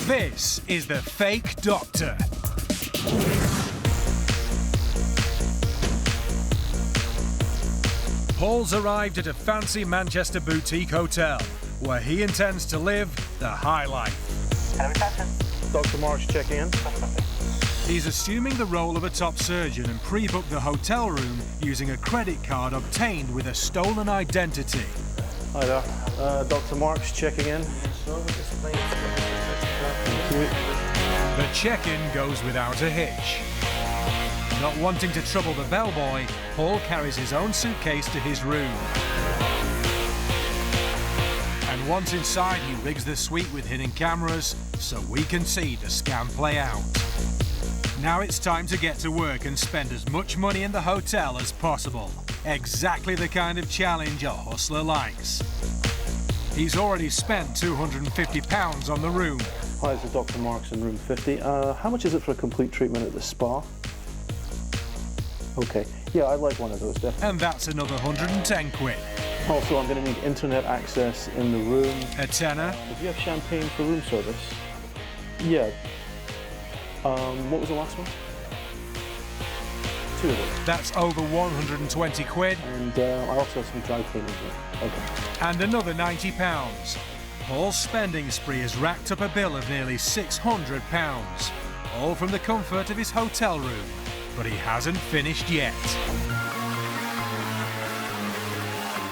This is the fake doctor. Paul's arrived at a fancy Manchester boutique hotel where he intends to live the high life. Dr. Marks checking in. He's assuming the role of a top surgeon and pre-booked the hotel room using a credit card obtained with a stolen identity. Hi there. Dr. Marks checking in. Thank you. The check-in goes without a hitch. Not wanting to trouble the bellboy, Paul carries his own suitcase to his room. And once inside, he rigs the suite with hidden cameras so we can see the scam play out. Now it's time to get to work and spend as much money in the hotel as possible. Exactly the kind of challenge a hustler likes. He's already spent £250 on the room. Hi, this is Dr. Marks in room 50. How much is it for a complete treatment at the spa? Okay, yeah, I'd like one of those, definitely. And that's another 110 quid. Also, I'm going to need internet access in the room. A tenner. Do you have champagne for room service? Yeah. What was the last one? 2 of them. That's over 120 quid. And I also have some dry cleaning here. Okay. And another £90. Paul's spending spree has racked up a bill of nearly £600, all from the comfort of his hotel room. But he hasn't finished yet.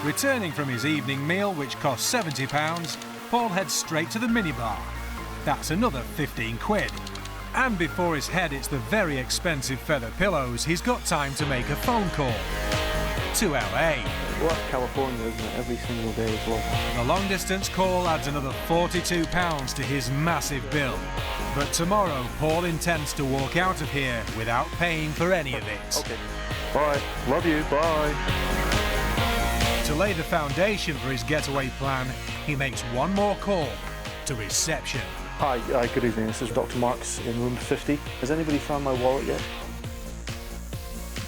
Returning from his evening meal, which cost £70, Paul heads straight to the minibar. That's another 15 quid. And before his head hits the very expensive feather pillows, he's got time to make a phone call to LA. Well, California, isn't it? Every single day as well. The long-distance call adds another £42 to his massive bill. But tomorrow, Paul intends to walk out of here without paying for any of it. Okay. Bye. Love you. Bye. To lay the foundation for his getaway plan, he makes one more call to reception. Hi, good evening. This is Dr. Marks in room 50. Has anybody found my wallet yet?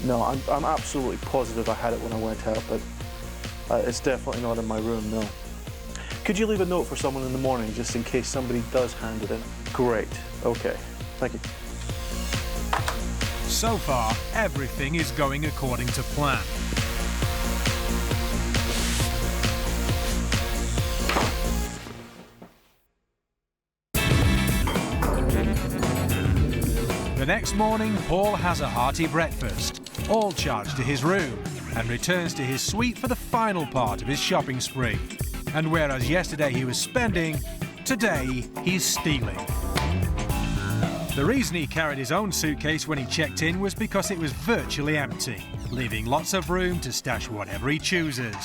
No, I'm absolutely positive I had it when I went out, but it's definitely not in my room, no. Could you leave a note for someone in the morning, just in case somebody does hand it in? Great. Okay. Thank you. So far, everything is going according to plan. The next morning, Paul has a hearty breakfast, all charged to his room, and returns to his suite for the final part of his shopping spree. And whereas yesterday he was spending, today he's stealing. The reason he carried his own suitcase when he checked in was because it was virtually empty, leaving lots of room to stash whatever he chooses.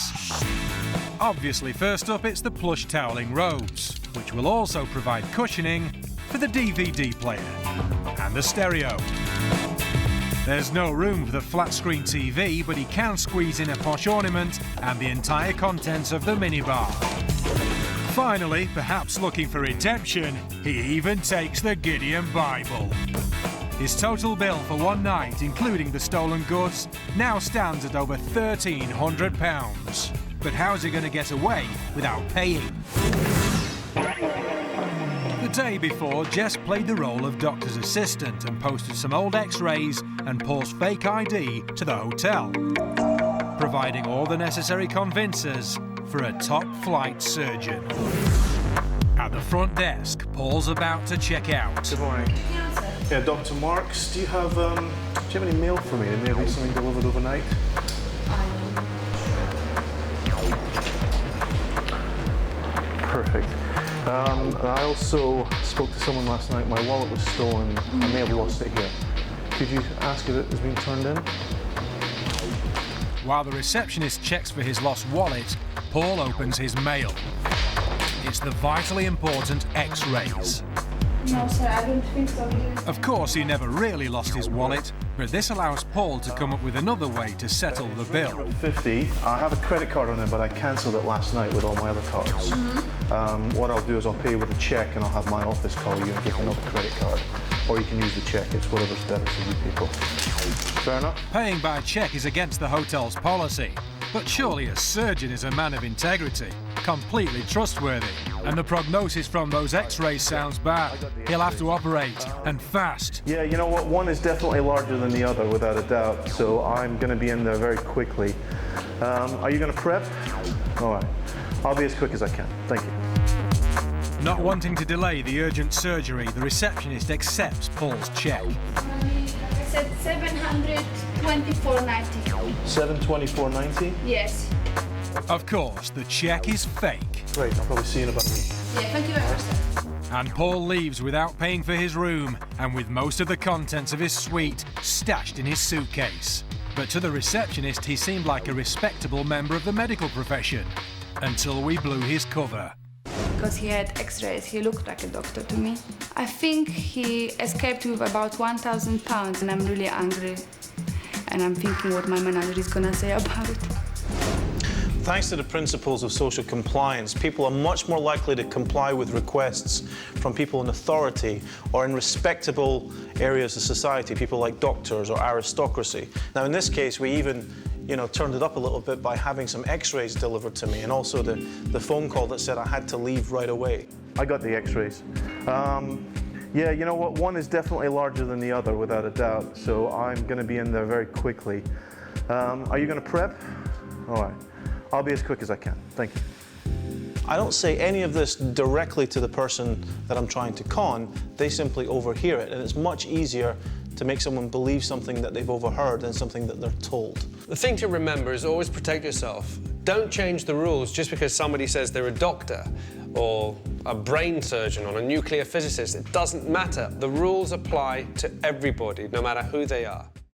Obviously, first up, it's the plush toweling robes, which will also provide cushioning for the DVD player and the stereo. There's no room for the flat-screen TV, but he can squeeze in a posh ornament and the entire contents of the minibar. Finally, perhaps looking for redemption, he even takes the Gideon Bible. His total bill for one night, including the stolen goods, now stands at over £1,300. But how's he going to get away without paying? The day before, Jess played the role of doctor's assistant and posted some old x-rays and Paul's fake ID to the hotel, providing all the necessary convincers for a top-flight surgeon. At the front desk, Paul's about to check out. Good morning. Yeah, Dr. Marks, do you have any mail for me? Maybe something delivered overnight? Perfect. I also spoke to someone last night. My wallet was stolen. I may have lost it here. Could you ask if it has been turned in? While the receptionist checks for his lost wallet, Paul opens his mail. It's the vitally important X-rays. No, sir, I don't think so. Of course, he never really lost his wallet, but this allows Paul to come up with another way to settle the bill. 50. I have a credit card on it, but I cancelled it last night with all my other cards. What I'll do is I'll pay with a cheque and I'll have my office call you and give you another credit card. Or you can use the cheque. It's whatever's better for you people. Fair enough? Paying by cheque is against the hotel's policy, but surely a surgeon is a man of integrity, completely trustworthy. And the prognosis from those x-rays sounds bad. He'll have to operate, and fast. Yeah, you know what? One is definitely larger than the other, without a doubt, so I'm going to be in there very quickly. Are you going to prep? All right. I'll be as quick as I can. Thank you. Not wanting to delay the urgent surgery, the receptionist accepts Paul's check. I said 724.90. 724.90? Yes. Of course, the check is fake. Great, I'll probably see you in about a minute. Yeah, thank you very much, sir. And Paul leaves without paying for his room and with most of the contents of his suite stashed in his suitcase. But to the receptionist, he seemed like a respectable member of the medical profession until we blew his cover. Because he had x-rays, he looked like a doctor to me. I think he escaped with about £1,000 and I'm really angry. And I'm thinking what my manager is gonna say about it. Thanks to the principles of social compliance, people are much more likely to comply with requests from people in authority or in respectable areas of society, people like doctors or aristocracy. Now, in this case, we even turned it up a little bit by having some x-rays delivered to me and also the phone call that said I had to leave right away. I got the x-rays. Yeah, you know what? One is definitely larger than the other, without a doubt, so I'm going to be in there very quickly. Are you going to prep? All right. I'll be as quick as I can. Thank you. I don't say any of this directly to the person that I'm trying to con. They simply overhear it, and it's much easier to make someone believe something that they've overheard than something that they're told. The thing to remember is always protect yourself. Don't change the rules just because somebody says they're a doctor or a brain surgeon or a nuclear physicist. It doesn't matter. The rules apply to everybody, no matter who they are.